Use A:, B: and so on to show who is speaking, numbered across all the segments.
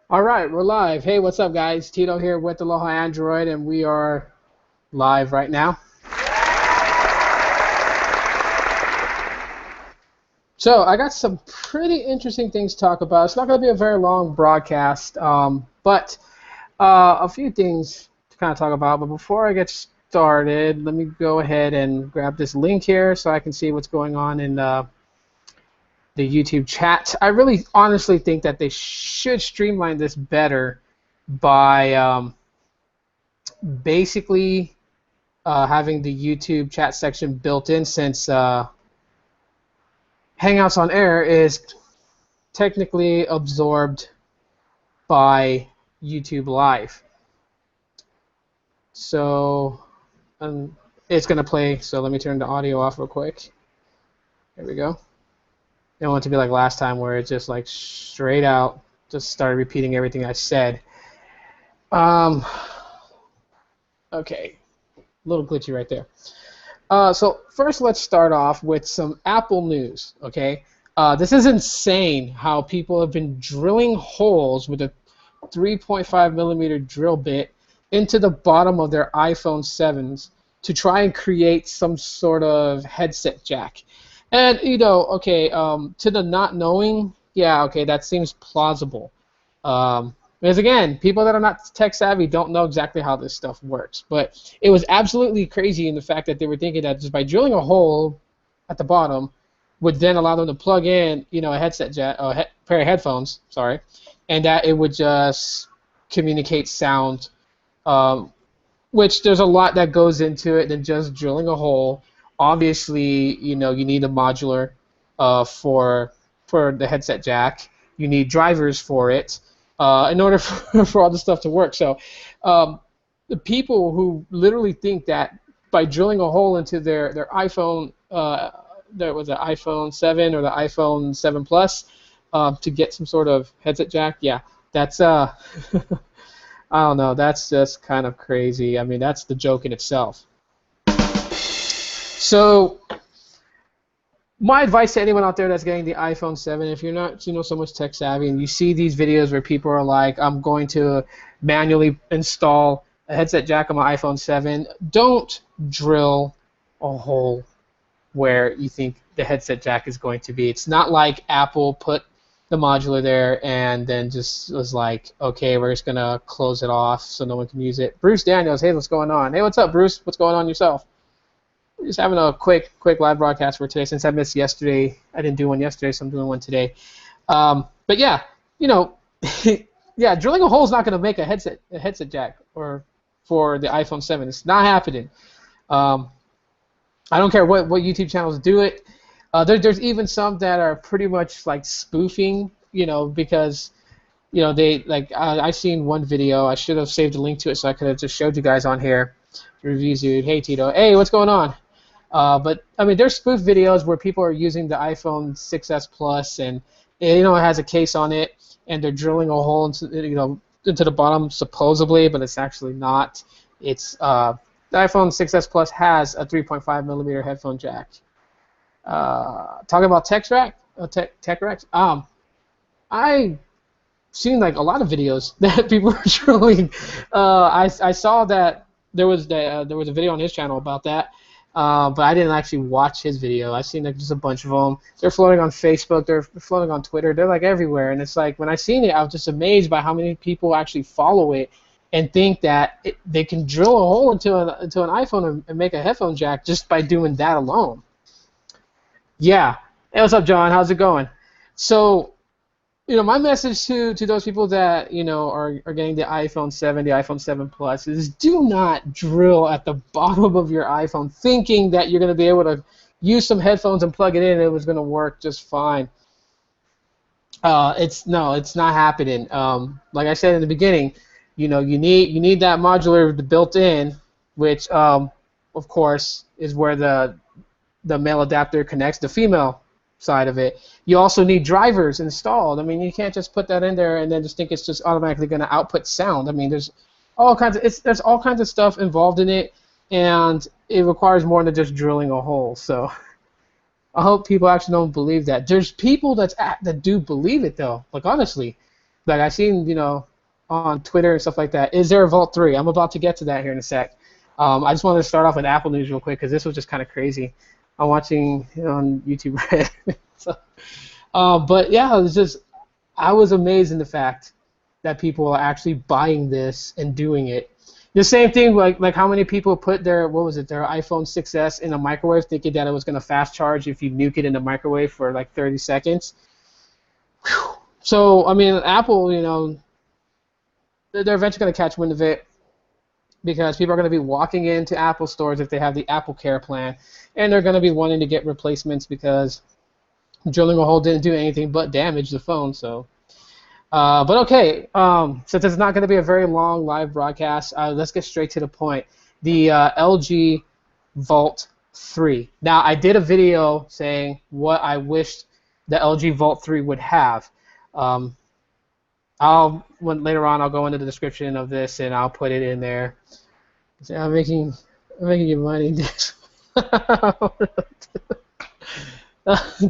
A: All right, we're live. Hey, what's up, guys? Tito here with Aloha Android, and we are live right now. So, I got some pretty interesting things to talk about. It's not going to be a very long broadcast, but a few things to kind of talk about. But before I get started, let me go ahead and grab this link here so I can see what's going on in the YouTube chat. I really honestly think that they should streamline this better by basically having the YouTube chat section built in, since Hangouts on Air is technically absorbed by YouTube Live. So it's going to play, so let me turn the audio off real quick. There we go. I don't want it to be like last time where it just like straight out just started repeating everything I said. Okay, a little glitchy right there. So first, let's start off with some Apple news. Okay, this is insane how people have been drilling holes with a 3.5 millimeter drill bit into the bottom of their iPhone 7s to try and create some sort of headset jack. And okay, to the not knowing, yeah, okay, that seems plausible. Because again, people that are not tech savvy don't know exactly how this stuff works. But it was absolutely crazy in the fact that they were thinking that just by drilling a hole at the bottom would then allow them to plug in, a headset jack, pair of headphones, sorry, and that it would just communicate sound. Which there's a lot that goes into it than just drilling a hole. Obviously, you need a modular for the headset jack. You need drivers for it in order for all this stuff to work. So the people who literally think that by drilling a hole into their iPhone, there was an iPhone 7 or the iPhone 7 Plus to get some sort of headset jack, yeah, that's I don't know, that's just kind of crazy. I mean, that's the joke in itself. So my advice to anyone out there that's getting the iPhone 7, if you're not so much tech savvy and you see these videos where people are like, I'm going to manually install a headset jack on my iPhone 7, don't drill a hole where you think the headset jack is going to be. It's not like Apple put the modular there and then just was like, okay, we're just going to close it off so no one can use it. Bruce Daniels, hey, what's going on? Hey, what's up, Bruce? What's going on yourself? We're just having a quick live broadcast for today. Since I missed yesterday, I didn't do one yesterday, so I'm doing one today. But yeah, yeah, drilling a hole is not going to make a headset jack or for the iPhone 7. It's not happening. I don't care what YouTube channels do it. There's even some that are pretty much like spoofing, because they like I seen one video. I should have saved a link to it so I could have just showed you guys on here. Reviews, dude. Hey Tito. Hey, what's going on? But I mean, there's spoof videos where people are using the iPhone 6s Plus and it has a case on it and they're drilling a hole into the bottom supposedly, but it's actually not. It's the iPhone 6s Plus has a 3.5 millimeter headphone jack. Talking about tech racks. I seen like a lot of videos that people were drilling. I saw that there was a video on his channel about that, but I didn't actually watch his video. I seen like just a bunch of them. They're floating on Facebook. They're floating on Twitter. They're like everywhere. And it's like when I seen it, I was just amazed by how many people actually follow it and think that they can drill a hole into an iPhone and make a headphone jack just by doing that alone. Yeah. Hey, what's up, John? How's it going? So, my message to those people that, are getting the iPhone 7, the iPhone 7 Plus is do not drill at the bottom of your iPhone thinking that you're going to be able to use some headphones and plug it in and it was going to work just fine. It's not happening. Like I said in the beginning, you need that modular built in, which of course is where the male adapter connects the female side of it. You also need drivers installed. I mean, you can't just put that in there and then just think it's just automatically going to output sound. I mean, there's all kinds of stuff involved in it, and it requires more than just drilling a hole. So I hope people actually don't believe that. There's people that do believe it though. Like honestly, Like I seen, on Twitter and stuff like that. Is there a Vault 3? I'm about to get to that here in a sec. I just wanted to start off with Apple news real quick because this was just kind of crazy. I'm watching on YouTube Red. So, but yeah, it was just I was amazed in the fact that people are actually buying this and doing it. The same thing, like how many people put their their iPhone 6s in a microwave, thinking that it was going to fast charge if you nuke it in the microwave for like 30 seconds. Whew. So I mean, Apple, they're eventually going to catch wind of it because people are going to be walking into Apple stores if they have the Apple Care plan, and they're going to be wanting to get replacements because drilling a hole didn't do anything but damage the phone. So. But okay, since it's not going to be a very long live broadcast, let's get straight to the point. The LG Vault 3. Now, I did a video saying what I wished the LG Vault 3 would have. Later on, I'll go into the description of this and I'll put it in there. I'm making you money.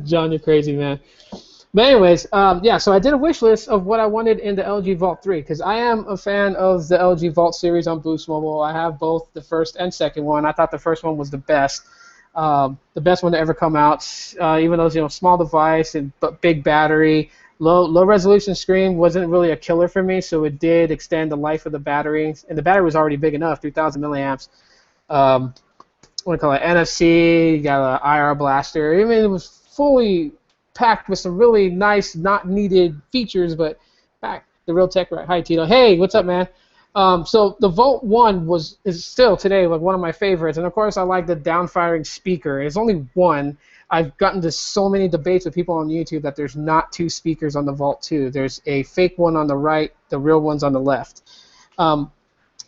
A: John, you're crazy, man. But anyways, yeah, so I did a wish list of what I wanted in the LG Vault 3 because I am a fan of the LG Vault series on Boost Mobile. I have both the first and second one. I thought the first one was the best one to ever come out. Even though it's small device but big battery, low resolution screen wasn't really a killer for me, so it did extend the life of the battery, and the battery was already big enough, 3,000 milliamps. What do you call it? NFC, you got an IR blaster. I mean, it was fully packed with some really nice, not needed features, but back the real tech right. Hi Tito. Hey, what's up, man? So the Vault 1 is still today like one of my favorites, and of course I like the downfiring speaker. It's only one. I've gotten to so many debates with people on YouTube that there's not two speakers on the Vault 2. There's a fake one on the right, the real one's on the left. And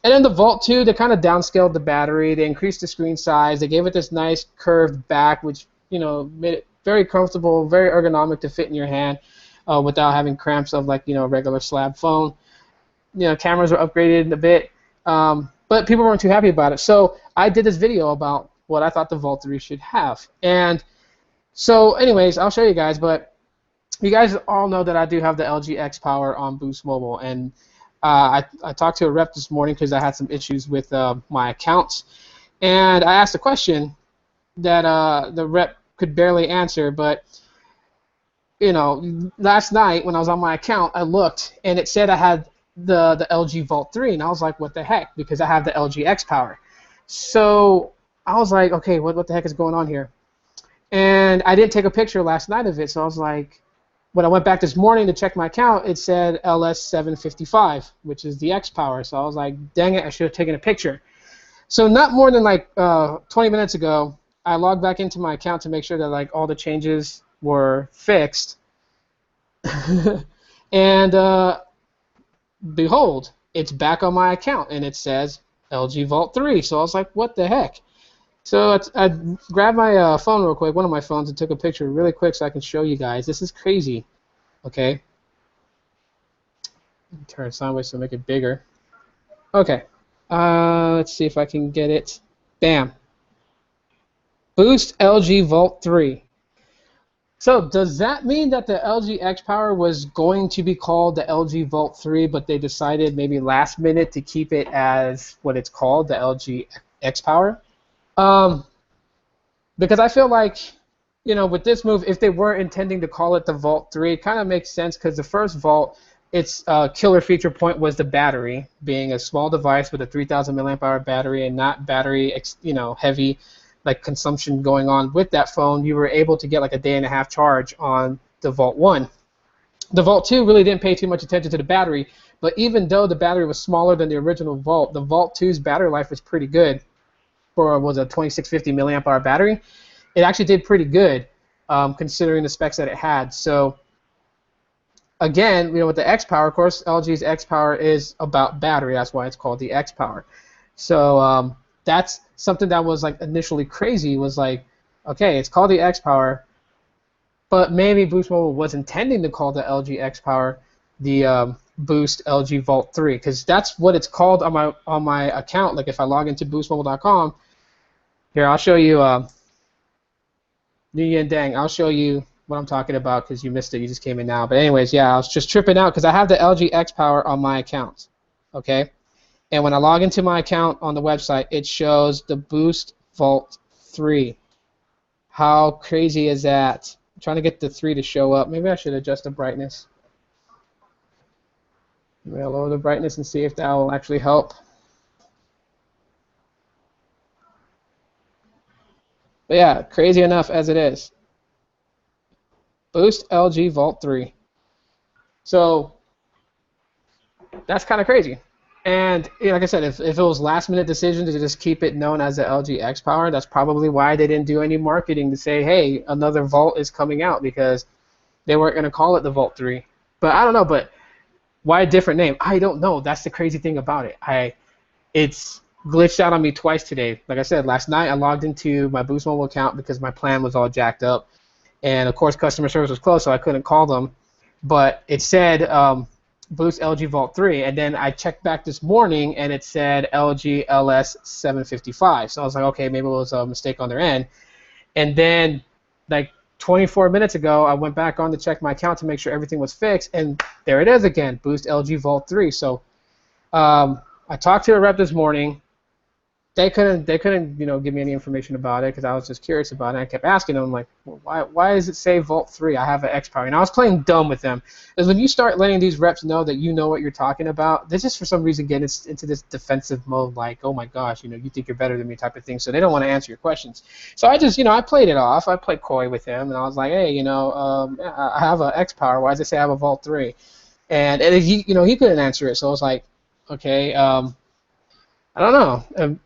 A: then the Vault 2, they kind of downscaled the battery. They increased the screen size. They gave it this nice curved back, which made it very comfortable, very ergonomic to fit in your hand without having cramps of like a regular slab phone. Cameras were upgraded a bit, but people weren't too happy about it. So I did this video about what I thought the Vault 3 should have. And so anyways, I'll show you guys, but you guys all know that I do have the LG X Power on Boost Mobile, and I talked to a rep this morning because I had some issues with my accounts, and I asked a question that the rep could barely answer, but last night when I was on my account, I looked and it said I had the LG Vault 3, and I was like, what the heck, because I have the LG X Power. So I was like, okay, what the heck is going on here? And I didn't take a picture last night of it, so I was like, when I went back this morning to check my account, it said LS755, which is the X Power. So I was like, dang it, I should have taken a picture. So not more than like 20 minutes ago, I logged back into my account to make sure that like all the changes were fixed, and behold, it's back on my account and it says LG Vault 3. So I was like, what the heck? So I grabbed my phone real quick, one of my phones, and took a picture really quick so I can show you guys. This is crazy. Okay. Turn it sideways so make it bigger. Okay. Let's see if I can get it. Bam. Boost LG Vault 3. So does that mean that the LG X Power was going to be called the LG Vault 3, but they decided maybe last minute to keep it as what it's called, the LG X Power? Because I feel like, with this move, if they were intending to call it the Vault 3, it kind of makes sense because the first Vault, its killer feature point was the battery, being a small device with a 3,000 milliamp hour battery and not battery, heavy like consumption going on with that phone. You were able to get like a day and a half charge on the Vault 1. The Vault 2 really didn't pay too much attention to the battery, but even though the battery was smaller than the original Vault, the Vault 2's battery life was pretty good. For a 2650 milliamp hour battery, it actually did pretty good considering the specs that it had. So again, with the X Power, of course, LG's X Power is about battery. That's why it's called the X Power. So that's something that was like initially crazy. Was like, okay, it's called the X Power, but maybe Boost Mobile was intending to call the LG X Power the Boost LG Vault 3, because that's what it's called on my account. Like if I log into boostmobile.com, here I'll show you. New Yen Dang, I'll show you what I'm talking about because you missed it. You just came in now. But anyways, yeah, I was just tripping out because I have the LG X Power on my account. Okay. And when I log into my account on the website, it shows the Boost Vault 3. How crazy is that? I'm trying to get the 3 to show up. Maybe I should adjust the brightness. Maybe I'll lower the brightness and see if that will actually help. But yeah, crazy enough as it is. Boost LG Vault 3. So that's kind of crazy. And like I said, if it was last minute decision to just keep it known as the LG X Power, that's probably why they didn't do any marketing to say, hey, another Vault is coming out, because they weren't going to call it the Vault 3. But I don't know, but why a different name? I don't know. That's the crazy thing about it. It's glitched out on me twice today. Like I said, last night I logged into my Boost Mobile account because my plan was all jacked up. And, of course, customer service was closed, so I couldn't call them. But it said Boost LG Vault 3, and then I checked back this morning, and it said LG LS 755. So I was like, okay, maybe it was a mistake on their end. And then, like 24 minutes ago, I went back on to check my account to make sure everything was fixed, and there it is again, Boost LG Vault 3. So I talked to a rep this morning. They couldn't give me any information about it because I was just curious about it. I kept asking them, like, well, why does it say Vault 3? I have an X Power. And I was playing dumb with them. Because when you start letting these reps know that you know what you're talking about, they just for some reason get into this defensive mode, like, oh my gosh, you think you're better than me type of thing. So they don't want to answer your questions. So I just, I played it off. I played coy with him, and I was like, hey, I have an X Power. Why does it say I have a Vault 3? And he couldn't answer it. So I was like, okay, I don't know.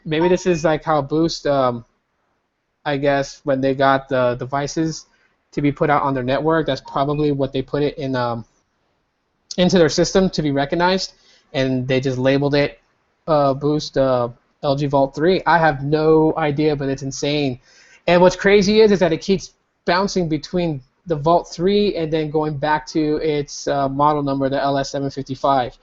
A: Maybe this is like how Boost, I guess, when they got the devices to be put out on their network, that's probably what they put it in into their system to be recognized, and they just labeled it Boost LG Vault 3. I have no idea, but it's insane. And what's crazy is that it keeps bouncing between the Vault 3 and then going back to its model number, the LS755.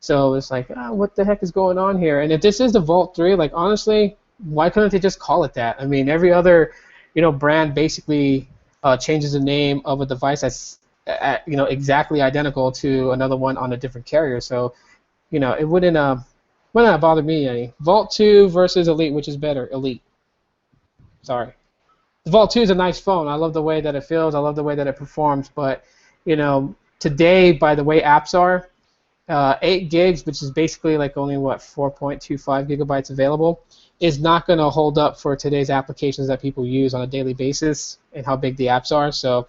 A: So it's like, what the heck is going on here? And if this is the Vault 3, like, honestly, why couldn't they just call it that? I mean, every other, brand basically changes the name of a device that's, exactly identical to another one on a different carrier. So, it wouldn't bother me any. Vault 2 versus Elite, which is better? Elite. Sorry. The Vault 2 is a nice phone. I love the way that it feels. I love the way that it performs. But, today, by the way apps are, 8 gigs, which is basically like only 4.25 gigabytes available, is not going to hold up for today's applications that people use on a daily basis and how big the apps are. So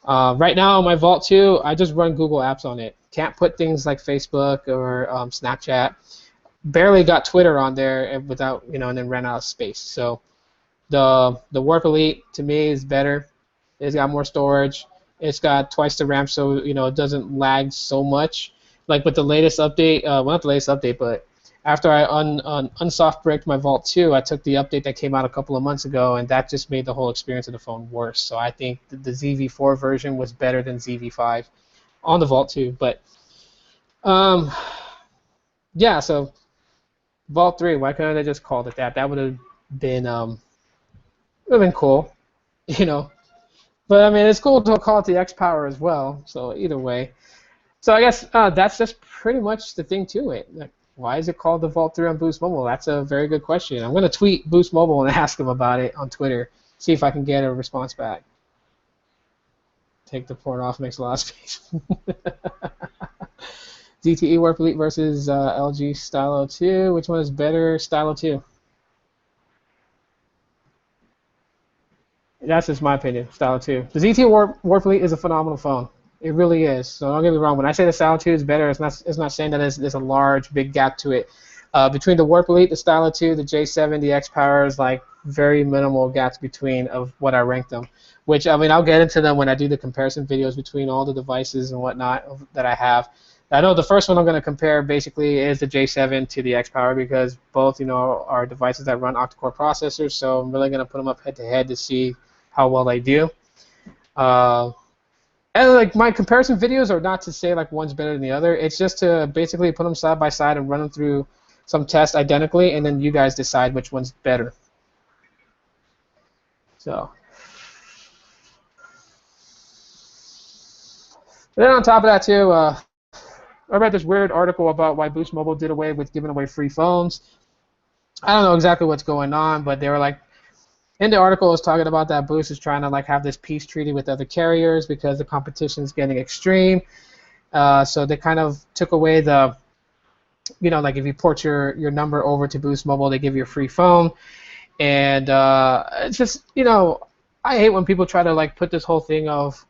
A: right now on my Vault 2, I just run Google Apps on it. Can't put things like Facebook or Snapchat. Barely got Twitter on there without, and then ran out of space. So the Warp Elite to me is better. It's got more storage. It's got twice the RAM, so it doesn't lag so much. Like with the latest update, well, not the latest update, but after I unsoft bricked my Vault 2, I took the update that came out a couple of months ago, and that just made the whole experience of the phone worse. So I think the ZV4 version was better than ZV5 on the Vault 2. But yeah, so Vault 3, why couldn't they just called it that? That would have been cool, But I mean, it's cool to call it the X Power as well. So either way. So I guess that's just pretty much the thing to it. Like, why is it called the Vault 3 on Boost Mobile? That's a very good question. I'm going to tweet Boost Mobile and ask them about it on Twitter, see if I can get a response back. Take the port off makes a lot of space. ZTE Warp Elite versus LG Stylo 2. Which one is better? Stylo 2. That's just my opinion, Stylo 2. The ZTE Warp Elite is a phenomenal phone. It really is. So don't get me wrong. When I say the Stylo 2 is better, it's not saying that there's a large, big gap to it. Between the Warp Elite, the Stylo 2, the J7, the X Power is like very minimal gaps between of what I rank them. Which, I mean, I'll get into them when I do the comparison videos between all the devices and whatnot that I have. I know the first one I'm going to compare basically is the J7 to the X Power because both, are devices that run octa-core processors. So I'm really going to put them up head-to-head to see how well they do. And like my comparison videos are not to say like one's better than the other. It's just to basically put them side by side and run them through some tests identically, and then you guys decide which one's better. So then on top of that too, I read this weird article about why Boost Mobile did away with giving away free phones. I don't know exactly what's going on, but they were like, in the article, it was talking about that Boost is trying to like have this peace treaty with other carriers because the competition is getting extreme. So they kind of took away the, like if you port your number over to Boost Mobile, they give you a free phone. And it's just, I hate when people try to like put this whole thing of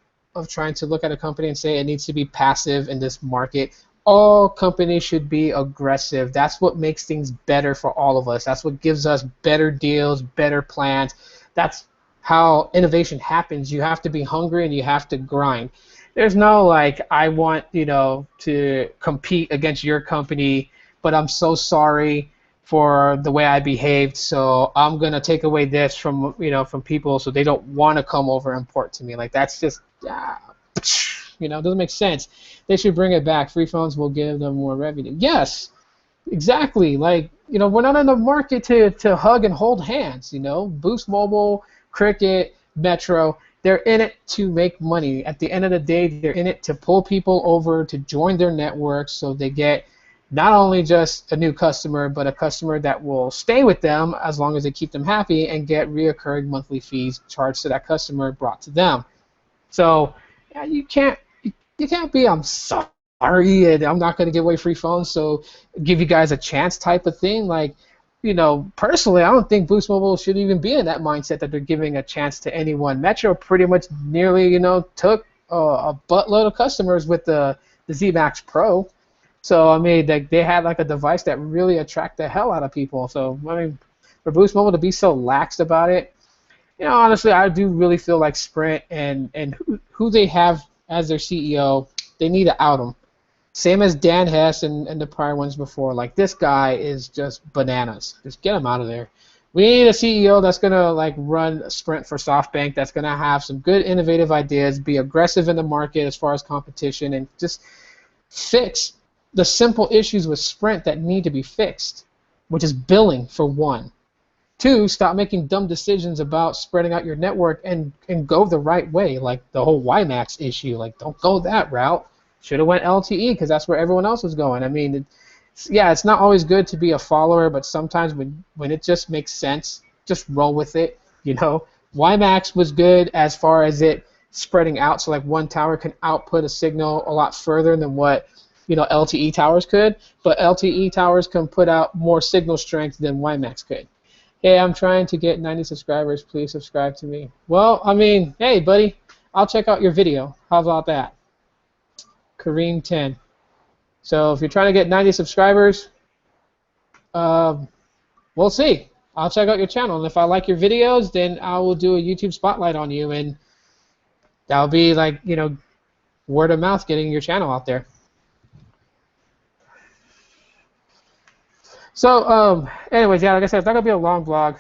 A: trying to look at a company and say it needs to be passive in this market. All companies should be aggressive. That's what makes things better for all of us. That's what gives us better deals, better plans. That's how innovation happens. You have to be hungry and you have to grind. There's no like, I want, to compete against your company, but I'm so sorry for the way I behaved, so I'm going to take away this from, from people so they don't want to come over and port to me. Like, that's just, doesn't make sense. They should bring it back. Free phones will give them more revenue. Yes, exactly. Like, we're not in the market to hug and hold hands, Boost Mobile, Cricket, Metro, they're in it to make money. At the end of the day, they're in it to pull people over to join their network so they get not only just a new customer, but a customer that will stay with them as long as they keep them happy and get reoccurring monthly fees charged to that customer brought to them. So yeah, you can't be, I'm sorry and I'm not going to give away free phones, so give you guys a chance type of thing. Like, personally, I don't think Boost Mobile should even be in that mindset that they're giving a chance to anyone. Metro pretty much nearly, took a buttload of customers with the Z Max Pro. So, I mean, they had like a device that really attracted the hell out of people. So, I mean, for Boost Mobile to be so lax about it, honestly, I do really feel like Sprint and who they have as their CEO, they need to out him. Same as Dan Hess and the prior ones before. Like, this guy is just bananas. Just get him out of there. We need a CEO that's going to like run Sprint for SoftBank, that's going to have some good innovative ideas, be aggressive in the market as far as competition, and just fix the simple issues with Sprint that need to be fixed, which is billing for one. Two, stop making dumb decisions about spreading out your network and go the right way, like the whole WiMAX issue. Like, don't go that route. Should have went LTE because that's where everyone else was going. I mean, it's not always good to be a follower, but sometimes when it just makes sense, just roll with it. WiMAX was good as far as it spreading out, so like one tower can output a signal a lot further than what LTE towers could, but LTE towers can put out more signal strength than WiMAX could. Hey, I'm trying to get 90 subscribers. Please subscribe to me. Well, I mean, hey, buddy, I'll check out your video. How about that? Kareem 10. So if you're trying to get 90 subscribers, we'll see. I'll check out your channel, and if I like your videos, then I will do a YouTube spotlight on you, and that'll be like, word of mouth getting your channel out there. So, anyways, yeah, like I said, it's not going to be a long vlog.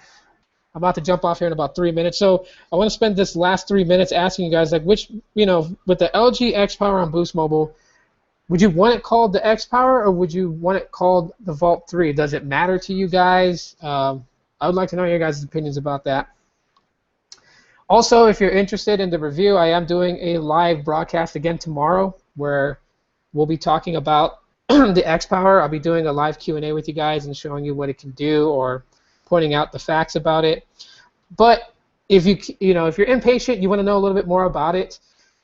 A: I'm about to jump off here in about 3 minutes. So I want to spend this last 3 minutes asking you guys, like, which, with the LG X Power on Boost Mobile, would you want it called the X Power or would you want it called the Vault 3? Does it matter to you guys? I would like to know your guys' opinions about that. Also, if you're interested in the review, I am doing a live broadcast again tomorrow where we'll be talking about the X Power. I'll be doing a live Q&A with you guys and showing you what it can do or pointing out the facts about it. But if if you're impatient, you want to know a little bit more about it,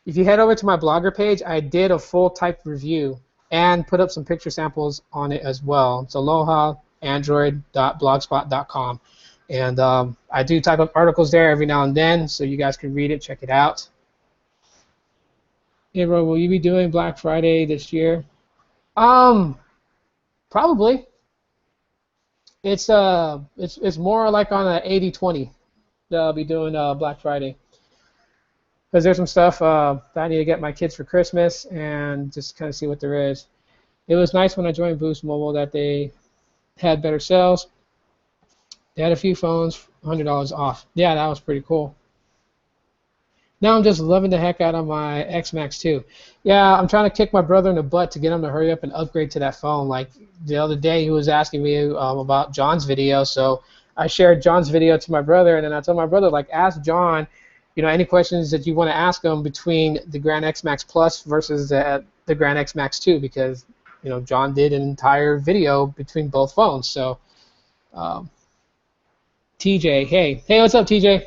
A: if you head over to my Blogger page, I did a full type review and put up some picture samples on it as well. It's alohaandroid.blogspot.com. And I do type up articles there every now and then, so you guys can read it, check it out. Hey, Roy, will you be doing Black Friday this year? Probably. It's more like on an 80-20 that I'll be doing Black Friday. Because there's some stuff that I need to get my kids for Christmas and just kind of see what there is. It was nice when I joined Boost Mobile that they had better sales. They had a few phones, $100 off. Yeah, that was pretty cool. Now I'm just loving the heck out of my X Max 2. Yeah, I'm trying to kick my brother in the butt to get him to hurry up and upgrade to that phone. Like the other day, he was asking me about John's video, so I shared John's video to my brother, and then I told my brother, like, ask John any questions that you want to ask them between the Grand X Max Plus versus the Grand X Max 2, because John did an entire video between both phones. So TJ, hey, what's up, TJ?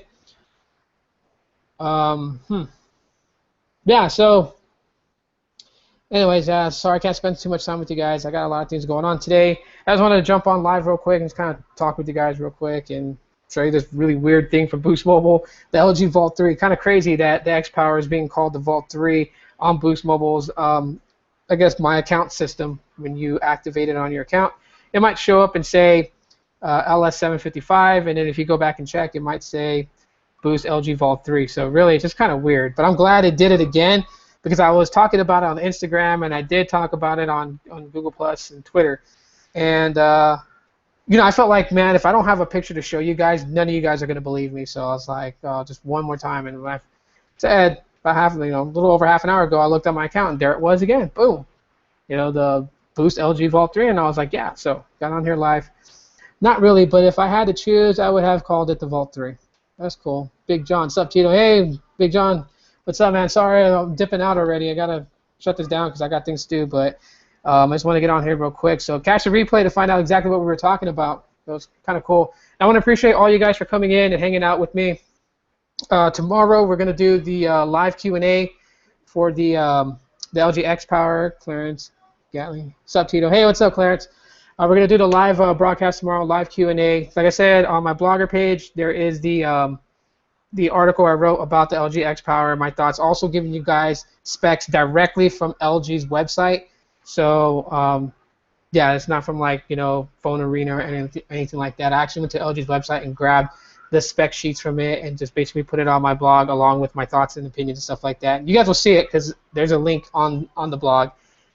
A: Yeah, so anyways, sorry I can't spend too much time with you guys. I got a lot of things going on today. I just wanted to jump on live real quick and just kind of talk with you guys real quick and show you this really weird thing from Boost Mobile, the LG Vault 3. Kind of crazy that the X Power is being called the Vault 3 on Boost Mobile's, I guess, My Account system. When you activate it on your account, it might show up and say LS755, and then if you go back and check, it might say Boost LG Vault 3. So really, it's just kind of weird. But I'm glad it did it again, because I was talking about it on Instagram, and I did talk about it on Google Plus and Twitter. And I felt like, man, if I don't have a picture to show you guys, none of you guys are going to believe me. So I was like, just one more time. And when I said about a little over half an hour ago, I looked at my account, and there it was again. Boom. The Boost LG Vault 3. And I was like, yeah. So got on here live. Not really, but if I had to choose, I would have called it the Vault 3. That's cool. Big John. What's up, Tito? Hey, Big John. What's up, man? Sorry, I'm dipping out already. I got to shut this down because I got things to do. But I just want to get on here real quick. So catch the replay to find out exactly what we were talking about. It was kind of cool. I want to appreciate all you guys for coming in and hanging out with me. Tomorrow we're going to do the live Q&A for the LG X Power. Clarence Gatling. What's up, Tito? Hey, what's up, Clarence? We're going to do the live broadcast tomorrow, live Q&A. Like I said, on my blogger page, there is the article I wrote about the LG X Power, my thoughts, also giving you guys specs directly from LG's website. So, yeah, it's not from Phone Arena or anything like that. I actually went to LG's website and grabbed the spec sheets from it and just basically put it on my blog along with my thoughts and opinions and stuff like that. You guys will see it because there's a link on the blog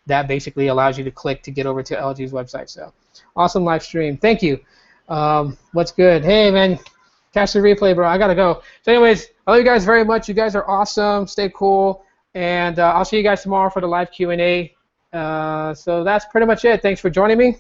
A: that basically allows you to click to get over to LG's website. So, awesome live stream. Thank you. What's good? Hey, man. Catch the replay, bro. I got to go. So, anyways, I love you guys very much. You guys are awesome. Stay cool. And I'll see you guys tomorrow for the live Q&A. So that's pretty much it. Thanks for joining me.